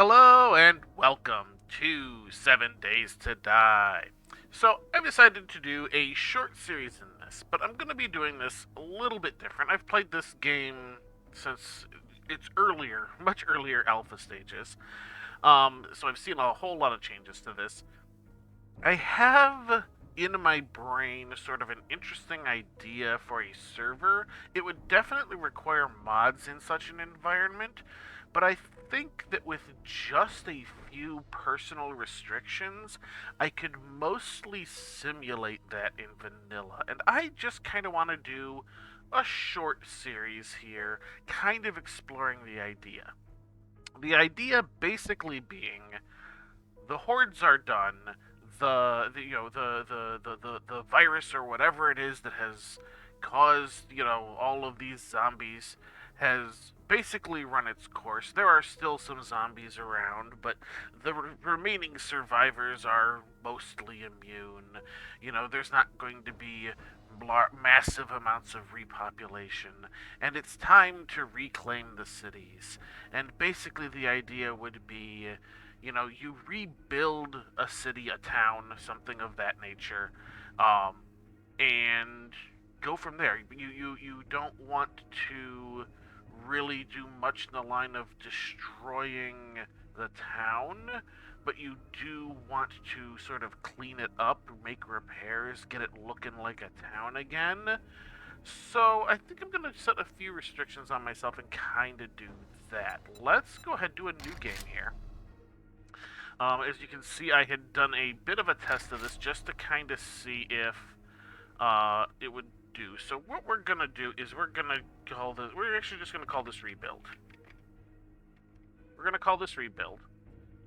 Hello and welcome to 7 Days to Die. So, I've decided to do a short series in this, but I'm going to be doing this a little bit different. I've played this game since its earlier, much earlier alpha stages. So I've seen a whole lot of changes to this. I have in my brain sort of an interesting idea for a server. It would definitely require mods in such an environment, but I think that with just a few personal restrictions, I could mostly simulate that in vanilla. And I just kind of want to do a short series here, kind of exploring the idea. The idea basically being the hordes are done. The virus or whatever it is that has caused all of these zombies has basically run its course. There are still some zombies around, but the remaining survivors are mostly immune. There's not going to be massive amounts of repopulation, and it's time to reclaim the cities. And basically, the idea would be you rebuild a city, a town, something of that nature, um, and go from there. You don't want to really do much in the line of destroying the town, but you do want to sort of clean it up, make repairs, get it looking like a town again. So I think I'm going to set a few restrictions on myself and kind of do that. Let's go ahead and do a new game here. As you can see, I had done a bit of a test of this just to kind of see if it would do. So what we're going to do is we're actually just going to call this rebuild. We're going to call this rebuild.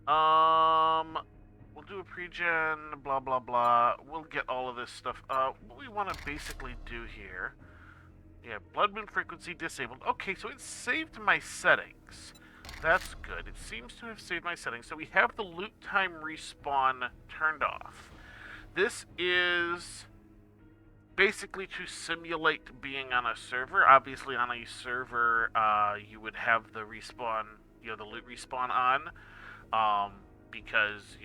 We'll do a pre-gen, blah, blah, blah. We'll get all of this stuff. What we want to basically do here, yeah, blood moon frequency disabled. Okay, so it saved my settings. That's good. It seems to have saved my settings. So we have the loot time respawn turned off. This is basically to simulate being on a server. Obviously, on a server, you would have the respawn, the loot respawn on, because,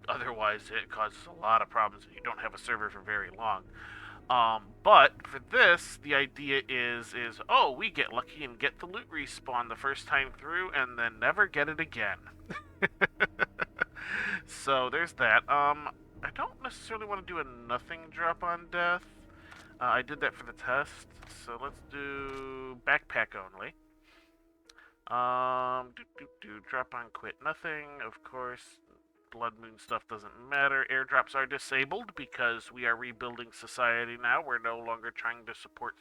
otherwise it causes a lot of problems if you don't have a server for very long. But for this, the idea is oh, we get lucky and get the loot respawn the first time through, and then never get it again. So there's that. I don't necessarily want to do a nothing drop on death. I did that for the test, so let's do backpack only. Drop on quit nothing, of course. Blood moon stuff doesn't matter. Airdrops are disabled because we are rebuilding society now. We're no longer trying to support,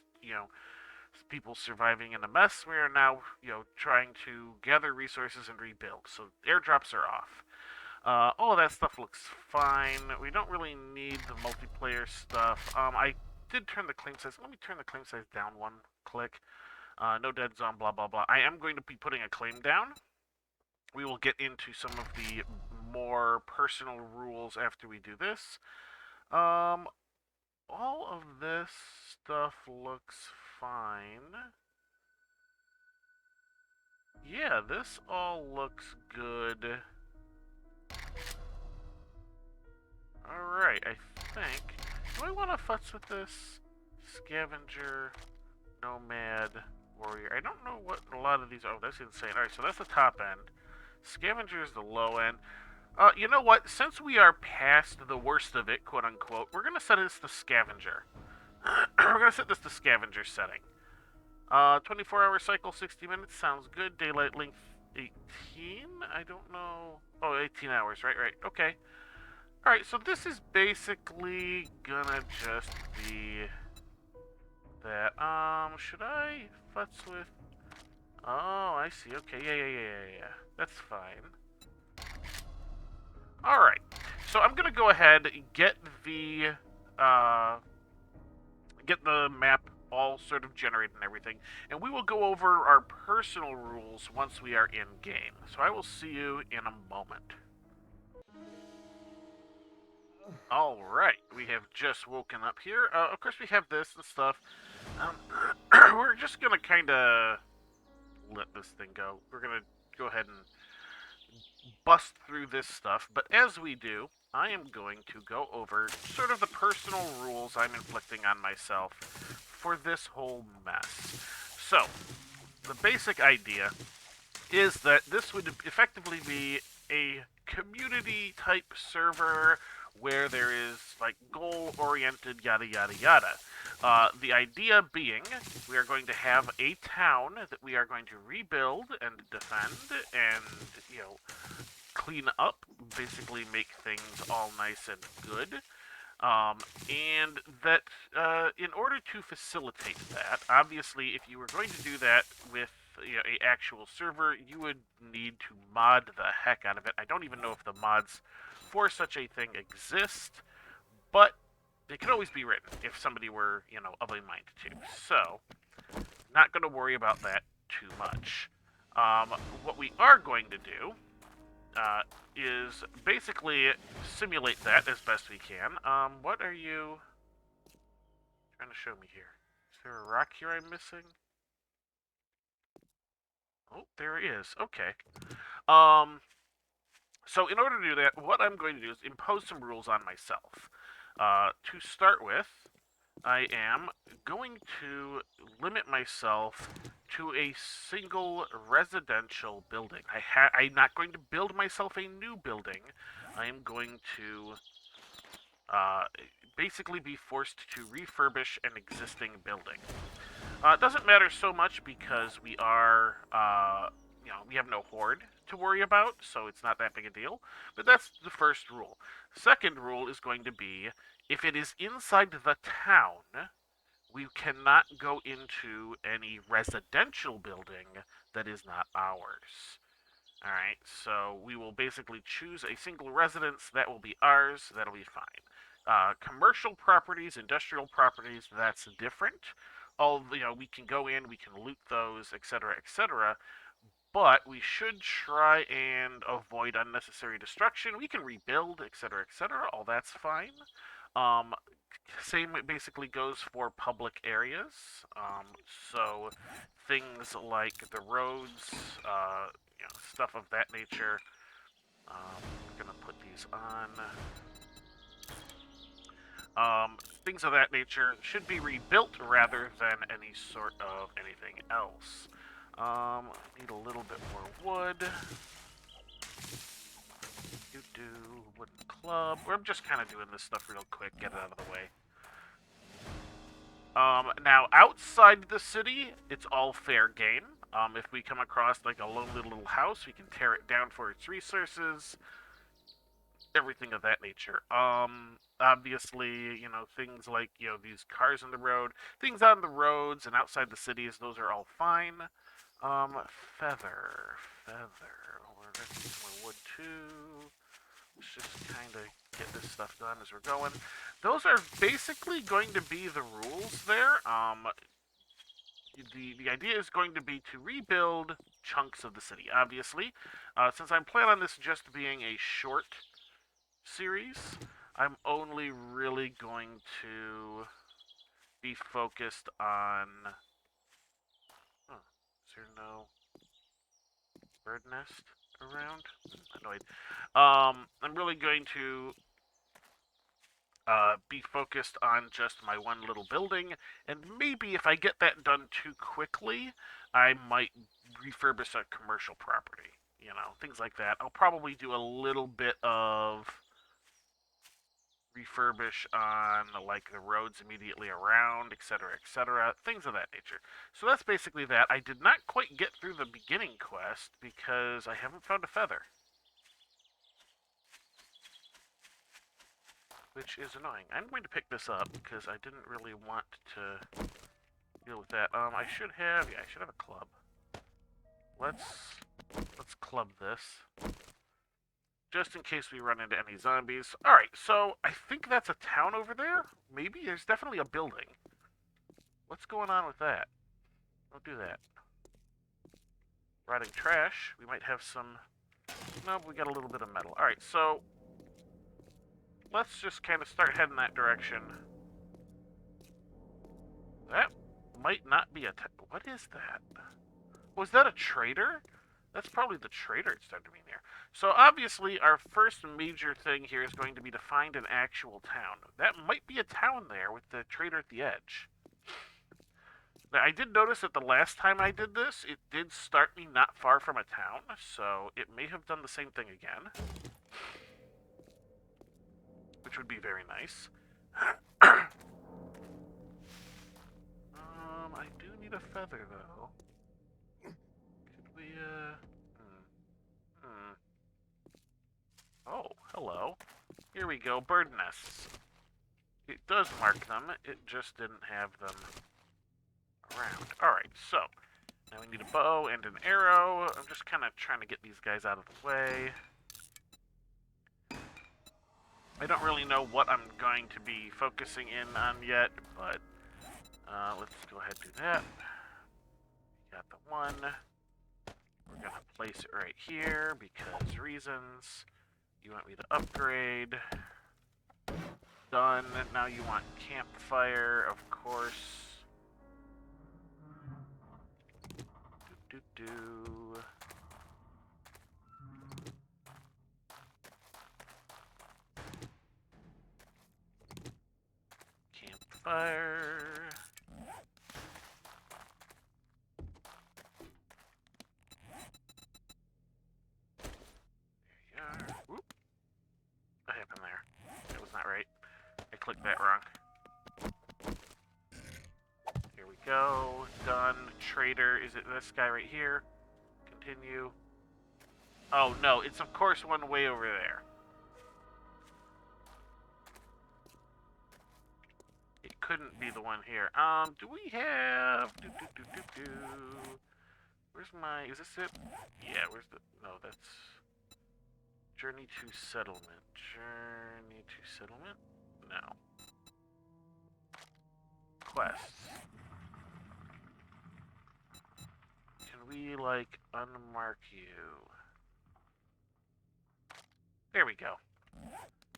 people surviving in a mess. We are now, trying to gather resources and rebuild. So airdrops are off. All of that stuff looks fine. We don't really need the multiplayer stuff. I did turn the claim size. Let me turn the claim size down one click. No dead zone, blah, blah, blah. I am going to be putting a claim down. We will get into some of the more personal rules after we do this. All of this stuff looks fine. Yeah, this all looks good. Alright, I think... Do I want to futz with this? Scavenger, Nomad, Warrior. I don't know what a lot of these... Oh, that's insane. Alright, so that's the top end. Scavenger is the low end. You know what? Since we are past the worst of it, quote unquote, we're gonna set this to Scavenger. We're gonna set this to Scavenger setting. 24-hour cycle, 60 minutes, sounds good. Daylight length, 18? I don't know. Oh, 18 hours, right, okay. Alright, so this is basically gonna just be that. Should I futz with... Oh, I see, okay, yeah. That's fine. Alright, so I'm gonna go ahead and get the map all sort of generated and everything, and we will go over our personal rules once we are in game. So I will see you in a moment. Alright, we have just woken up here. Of course we have this and stuff. We're just gonna kinda let this thing go. We're gonna go ahead and bust through this stuff, but as we do, I am going to go over sort of the personal rules I'm inflicting on myself for this whole mess. So, the basic idea is that this would effectively be a community type server where there is like goal oriented yada yada yada. The idea being we are going to have a town that we are going to rebuild and defend and clean up, basically make things all nice and good. And that in order to facilitate that, obviously, if you were going to do that with a actual server, you would need to mod the heck out of it. I don't even know if the mods for such a thing exist, but they can always be written if somebody were, of a mind to. So, not going to worry about that too much. What we are going to do is basically simulate that as best we can. What are you trying to show me here? Is there a rock here I'm missing? Oh, there it is. Okay. So in order to do that, what I'm going to do is impose some rules on myself. To start with, I am going to limit myself to a single residential building. I'm not going to build myself a new building. I am going to uh, basically be forced to refurbish an existing building. It doesn't matter so much because we are, we have no horde to worry about, so it's not that big a deal. But that's the first rule. Second rule is going to be if it is inside the town, we cannot go into any residential building that is not ours. Alright, so we will basically choose a single residence that will be ours, that'll be fine. Commercial properties, industrial properties, that's different. We can go in, we can loot those, etc., etc., but we should try and avoid unnecessary destruction. We can rebuild, etc., etc., all that's fine. Um, Same basically goes for public areas. So things like the roads, stuff of that nature. I'm gonna put these on. Things of that nature should be rebuilt rather than any sort of anything else. I need a little bit more wood. Wooden club. I'm just kind of doing this stuff real quick, get it out of the way. Now, outside the city, it's all fair game. If we come across like a lonely little house, we can tear it down for its resources, everything of that nature. Obviously, things like, these cars on the road, things on the roads and outside the cities, those are all fine. Feather. We're gonna need some more wood too. Let's just kind of get this stuff done as we're going. Those are basically going to be the rules there. The idea is going to be to rebuild chunks of the city, obviously. Since I'm planning on this just being a short series, I'm only really going to be focused on... Oh, is there no bird nest around? Annoyed. I'm really going to be focused on just my one little building, and maybe if I get that done too quickly, I might refurbish a commercial property. Things like that. I'll probably do a little bit of refurbish on like the roads immediately around, etc., etc., things of that nature. So that's basically that. I did not quite get through the beginning quest because I haven't found a feather, which is annoying. I'm going to pick this up because I didn't really want to deal with that. I should have a club. Let's club this. Just in case we run into any zombies. Alright, so I think that's a town over there. Maybe there's definitely a building. What's going on with that? Don't do that. Rotting trash. We might have some... No, we got a little bit of metal. Alright, so... let's just kind of start heading that direction. That might not be a... What is that? Was that a trader? That's probably the trader it started to mean there. So obviously our first major thing here is going to be to find an actual town. That might be a town there with the trader at the edge. Now, I did notice that the last time I did this, it did start me not far from a town, so it may have done the same thing again. Which would be very nice. I do need a feather, though. Could we, Oh, hello. Here we go, bird nests. It does mark them, it just didn't have them around. Alright, so, now we need a bow and an arrow. I'm just kind of trying to get these guys out of the way. I don't really know what I'm going to be focusing in on yet, but let's go ahead and do that. Got the one. We're going to place it right here because reasons. You want me to upgrade. Done. Now you want campfire, of course. Do. Campfire. There you are. Whoop. What happened there? That was not right. I clicked that wrong. Here we go. Done. Trader. Is it this guy right here? Continue. Oh, no. It's, of course, one way over there. It couldn't be the one here. Do we have... Where's my... Is this it? Yeah, where's the... No, that's... Journey to settlement. Journey to settlement? No. Quests. Can we, like, unmark you? There we go.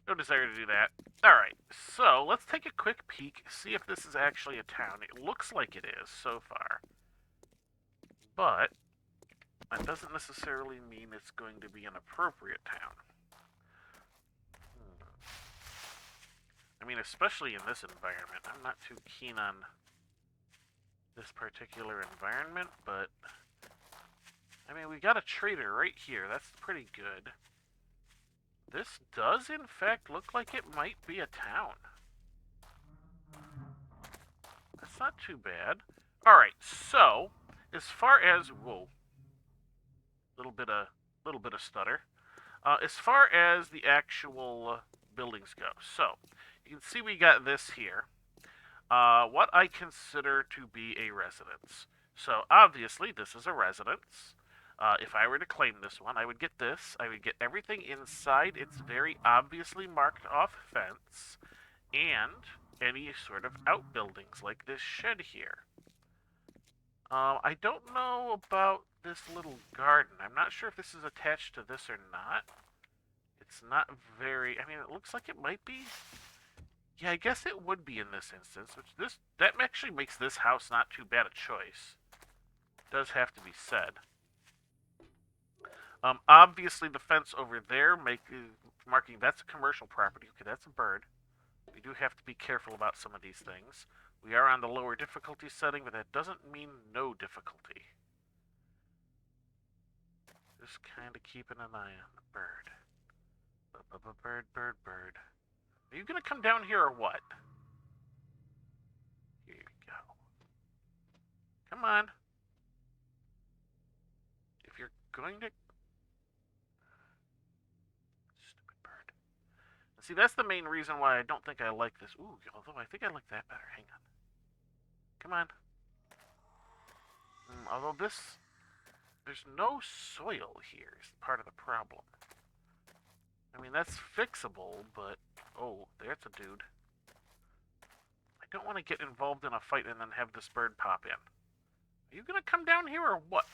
No desire to do that. Alright, so let's take a quick peek, see if this is actually a town. It looks like it is so far. But that doesn't necessarily mean it's going to be an appropriate town. I mean, especially in this environment. I'm not too keen on this particular environment, but... I mean, we got a trader right here. That's pretty good. This does, in fact, look like it might be a town. That's not too bad. Alright, so, as far as... Whoa. Little bit of stutter. As far as the actual buildings go. So, you can see we got this here. What I consider to be a residence. So, obviously, this is a residence. If I were to claim this one, I would get this. I would get everything inside its very obviously marked off fence, and any sort of outbuildings like this shed here. I don't know about this little garden. I'm not sure if this is attached to this or not. It's not very... I mean, it looks like it might be. Yeah, I guess it would be in this instance. That actually makes this house not too bad a choice. It does have to be said. Obviously, the fence over there marking that's a commercial property. Okay, that's a bird. We do have to be careful about some of these things. We are on the lower difficulty setting, but that doesn't mean no difficulty. Just kind of keeping an eye on the bird. Bird. Are you going to come down here or what? Here we go. Come on. If you're going to... See, that's the main reason why I don't think I like this. Ooh, although I think I like that better. Hang on. Come on. Although there's no soil here is part of the problem. I mean, that's fixable, but... Oh, there's a dude. I don't want to get involved in a fight and then have this bird pop in. Are you going to come down here or what?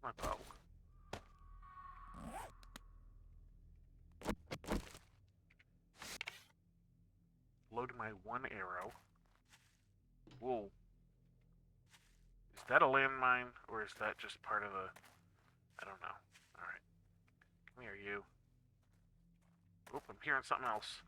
My bow. Load my one arrow. Whoa. Is that a landmine, or is that just part of the... I don't know. Alright. Come here, you. Oop, I'm hearing something else.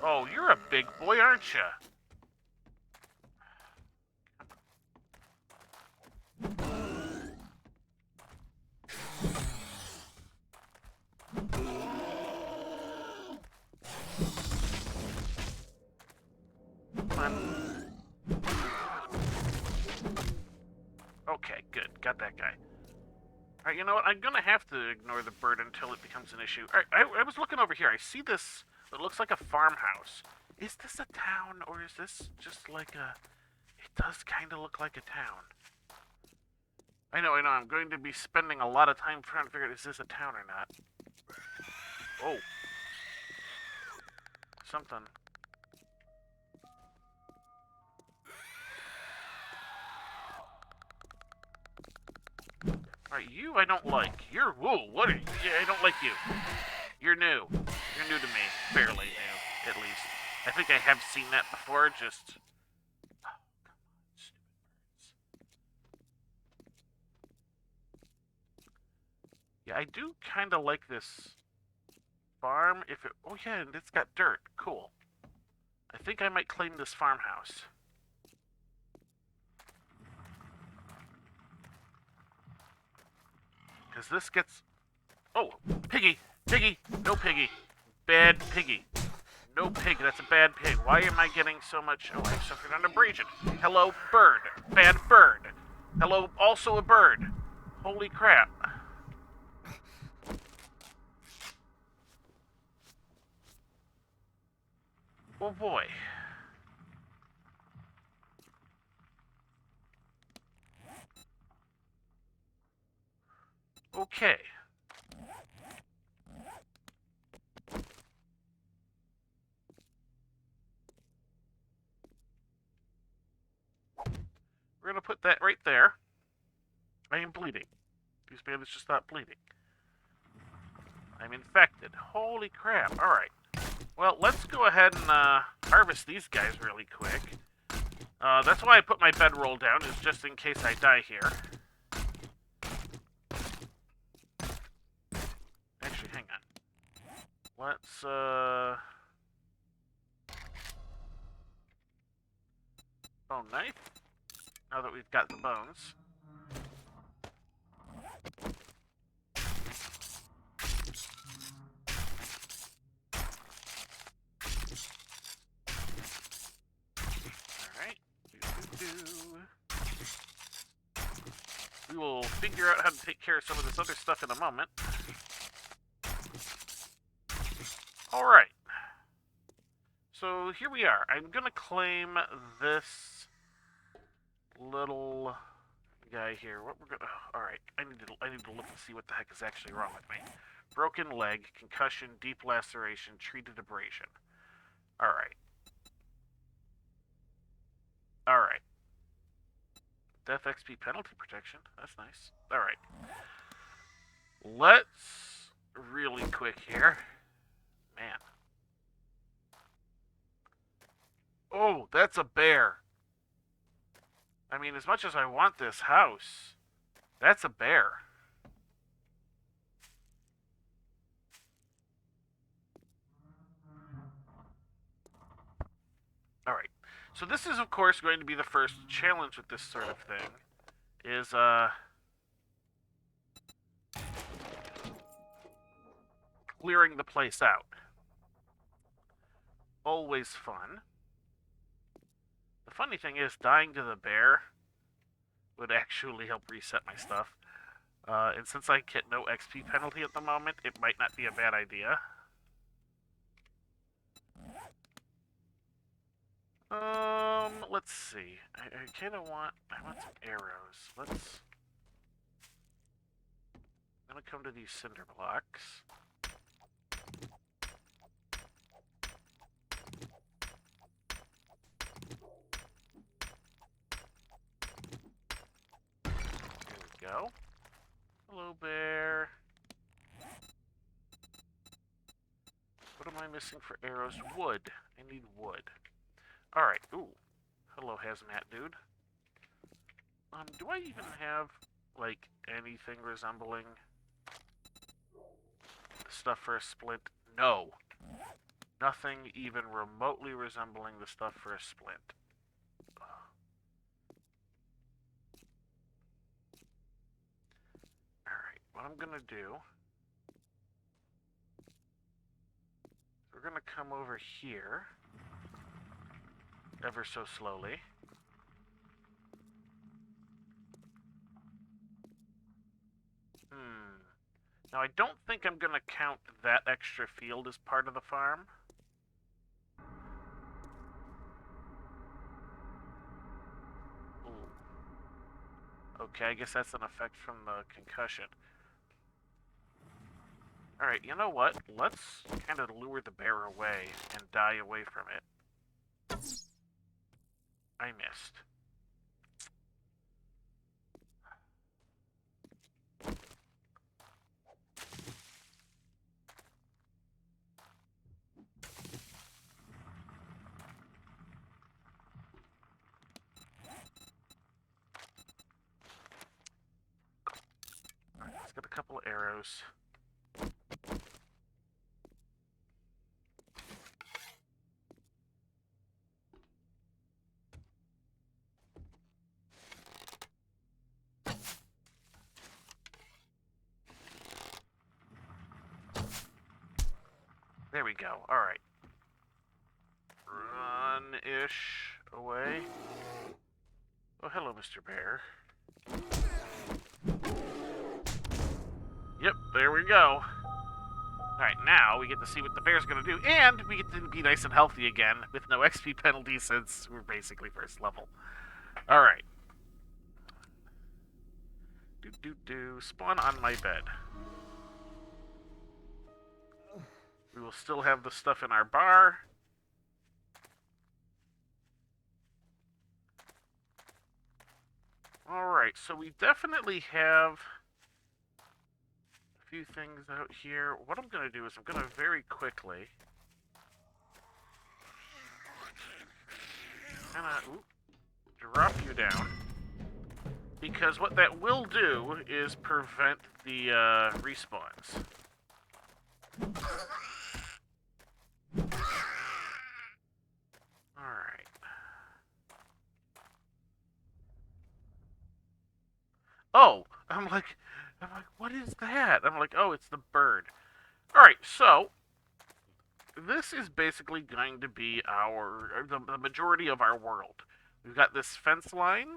Oh, you're a big boy, aren't you? Okay, good. Got that guy. Alright, you know what? I'm gonna have to ignore the bird until it becomes an issue. Alright, I was looking over here. I see this, it looks like a farmhouse. Is this a town, or is this just like a... It does kind of look like a town. I know. I'm going to be spending a lot of time trying to figure out, is this a town or not? Oh. Something. Alright, you I don't like. You're... Whoa, what are you? Yeah, I don't like you. You're new. You're new to me. Fairly new, at least. I think I have seen that before, just... Oh, come on, stupid birds. Yeah, I do kind of like this farm. If it... Oh, yeah, and it's got dirt. Cool. I think I might claim this farmhouse. Because this gets... Oh, piggy! Piggy! No piggy! Bad piggy. No pig, that's a bad pig. Why am I getting so much... Oh, I've suffered an abrasion. Hello, bird. Bad bird. Hello, also a bird. Holy crap. Oh boy. Okay. We're gonna put that right there. I am bleeding. These bandits just stopped bleeding. I'm infected. Holy crap. Alright. Well, let's go ahead and harvest these guys really quick. That's why I put my bedroll down, is just in case I die here. Actually, hang on. Let's, bone knife. Now that we've got the bones. Alright. We will figure out how to take care of some of this other stuff in a moment. Alright. So here we are. I'm gonna claim this little guy here. What we're gonna... Alright. I need to look and see what the heck is actually wrong with me. Broken leg, concussion, deep laceration, treated abrasion. Alright. Alright. Death XP penalty protection. That's nice. Alright. Let's really quick here. Man. Oh, that's a bear. I mean, as much as I want this house, that's a bear. Alright. So this is, of course, going to be the first challenge with this sort of thing. Is, clearing the place out. Always fun. The funny thing is, dying to the bear would actually help reset my stuff. And since I get no XP penalty at the moment, it might not be a bad idea. Let's see. I kind of want... I want some arrows. Let's... I'm gonna come to these cinder blocks. There we go. Hello, bear. missing for arrows? Wood. I need wood. Alright. Ooh. Hello, hazmat dude. Do I even have, like, anything resembling the stuff for a splint? No. Nothing even remotely resembling the stuff for a splint. Alright, what I'm gonna do... We're gonna come over here. Ever so slowly. Now, I don't think I'm going to count that extra field as part of the farm. Ooh. Okay, I guess that's an effect from the concussion. Alright, you know what? Let's kind of lure the bear away and die away from it. I missed. Alright, let's get a couple of arrows. There we go. Alright. Run-ish away. Oh, hello, Mr. Bear. Yep, there we go. Alright, now we get to see what the bear's gonna do, and we get to be nice and healthy again, with no XP penalty since we're basically first level. Alright. Spawn on my bed. We will still have the stuff in our bar. Alright, so we definitely have a few things out here. What I'm going to do is I'm going to very quickly kind of drop you down. Because what that will do is prevent the respawns. Alright. Oh! I'm like, what is that? I'm like, oh, it's the bird. Alright, so this is basically going to be the majority of our world. We've got this fence line.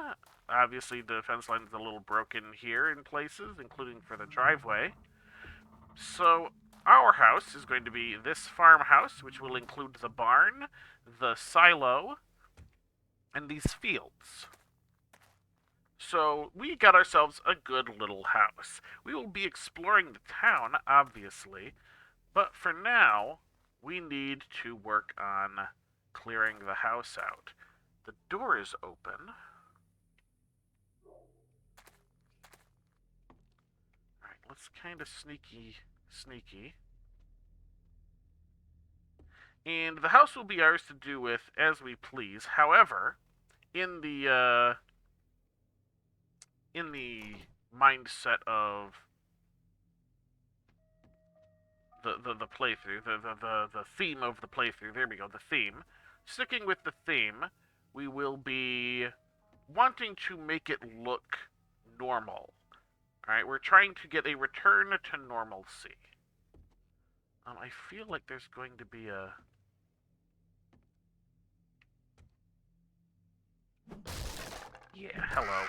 Obviously, the fence line is a little broken here in places, including for the driveway. So, our house is going to be this farmhouse, which will include the barn, the silo, and these fields. So, we got ourselves a good little house. We will be exploring the town, obviously, but for now, we need to work on clearing the house out. The door is open. Alright, let's kind of sneaky. And the house will be ours to do with as we please. However, in the mindset of the playthrough, the theme of the playthrough, there we go, the theme. Sticking with the theme, we will be wanting to make it look normal. Alright, we're trying to get a return to normalcy. I feel like there's going to be a... Yeah, hello.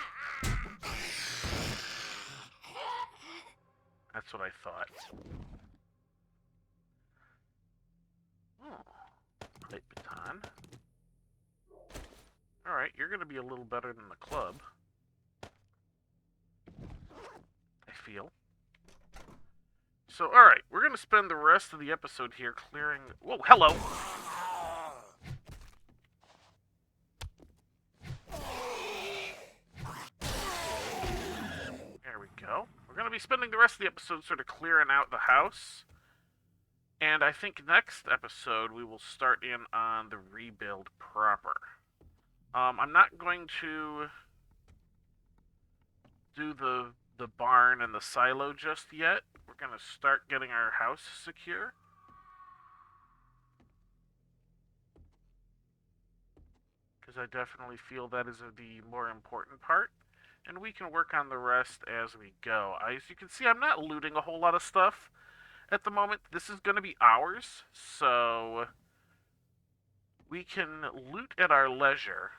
That's what I thought. Oh, plate baton. Alright, you're going to be a little better than the club. I feel. So, alright, we're going to spend the rest of the episode here clearing... Whoa, hello! There we go. We're going to be spending the rest of the episode sort of clearing out the house. And I think next episode we will start in on the rebuild proper. I'm not going to do the barn and the silo just yet. We're going to start getting our house secure. Because I definitely feel that is the more important part. And we can work on the rest as we go. As you can see, I'm not looting a whole lot of stuff at the moment. This is going to be ours, so we can loot at our leisure.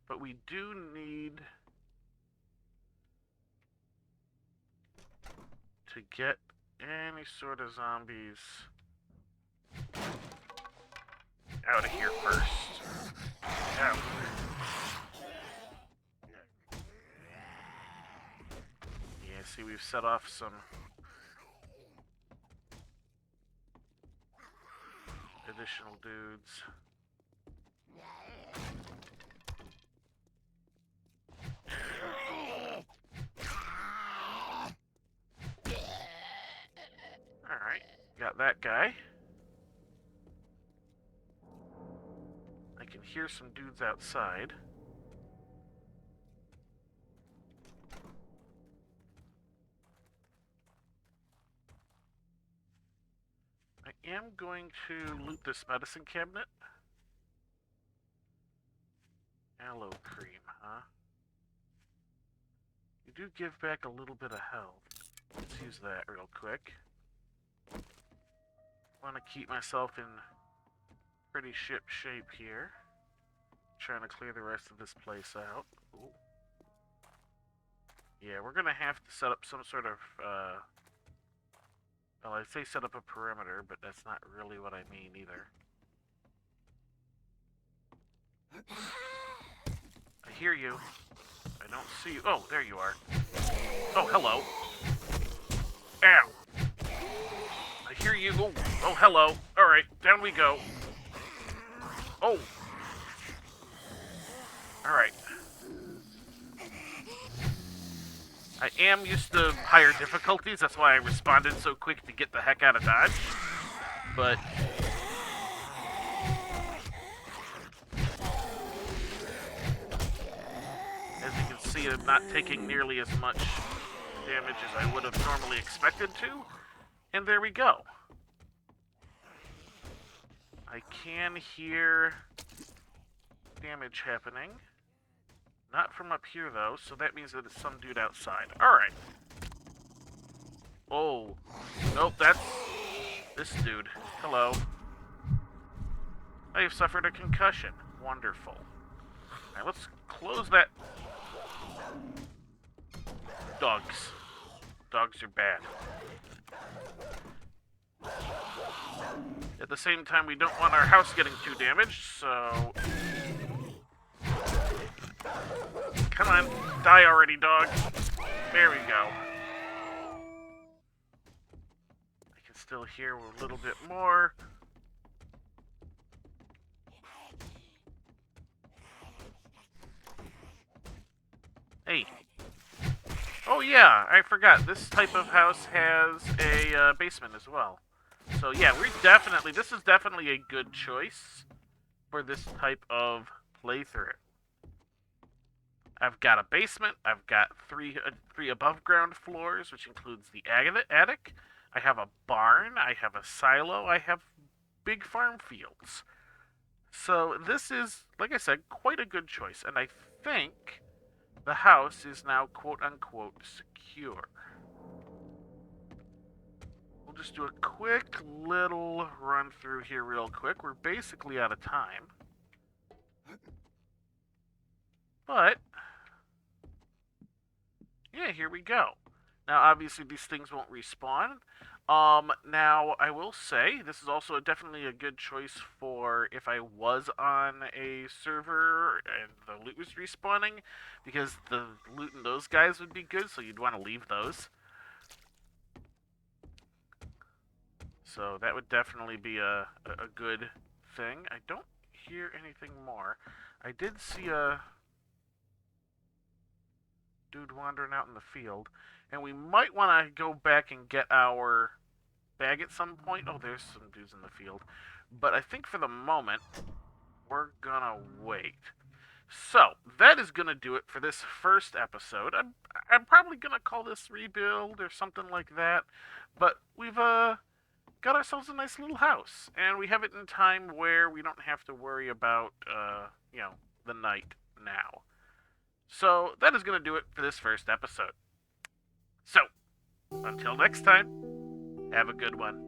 But we do need to get any sort of zombies out of here first. Out. Yeah, see, we've set off some additional dudes. Alright, got that guy. I can hear some dudes outside. I am going to loot this medicine cabinet. Aloe cream, huh? You do give back a little bit of health. Let's use that real quick. Want to keep myself in pretty ship shape here. Trying to clear the rest of this place out. Ooh. Yeah, we're gonna have to set up some sort of, well, I'd say set up a perimeter, but that's not really what I mean either. I hear you. I don't see you. Oh, there you are. Oh, hello. Ow. I hear you. Oh, hello. Alright, down we go. Oh. Alright. I am used to higher difficulties, that's why I responded so quick to get the heck out of Dodge. But as you can see, I'm not taking nearly as much damage as I would have normally expected to. And there we go. I can hear damage happening. Not from up here, though, so that means that it's some dude outside. Alright. Oh. Nope, that's this dude. Hello. I have suffered a concussion. Wonderful. Alright, let's close that. Dogs. Dogs are bad. At the same time, we don't want our house getting too damaged, so... Come on, die already, dog. There we go. I can still hear a little bit more. Hey. Oh yeah, I forgot. This type of house has a basement as well. So yeah, this is definitely a good choice for this type of playthrough. I've got a basement, I've got three above ground floors, which includes the attic. I have a barn, I have a silo, I have big farm fields. So this is, like I said, quite a good choice, and I think the house is now quote-unquote secure. We'll just do a quick little run through here real quick. We're basically out of time. But yeah, here we go. Now, obviously, these things won't respawn. Now, I will say, this is also definitely a good choice for if I was on a server and the loot was respawning, because the loot in those guys would be good, so you'd want to leave those. So that would definitely be a good thing. I don't hear anything more. I did see a... dude wandering out in the field. And we might want to go back and get our bag at some point. Oh, there's some dudes in the field. But I think for the moment, we're gonna wait. So, that is gonna do it for this first episode. I'm probably gonna call this Rebuild or something like that. But we've, got ourselves a nice little house. And we have it in time where we don't have to worry about, the night now. So, that is gonna do it for this first episode. So, until next time, have a good one.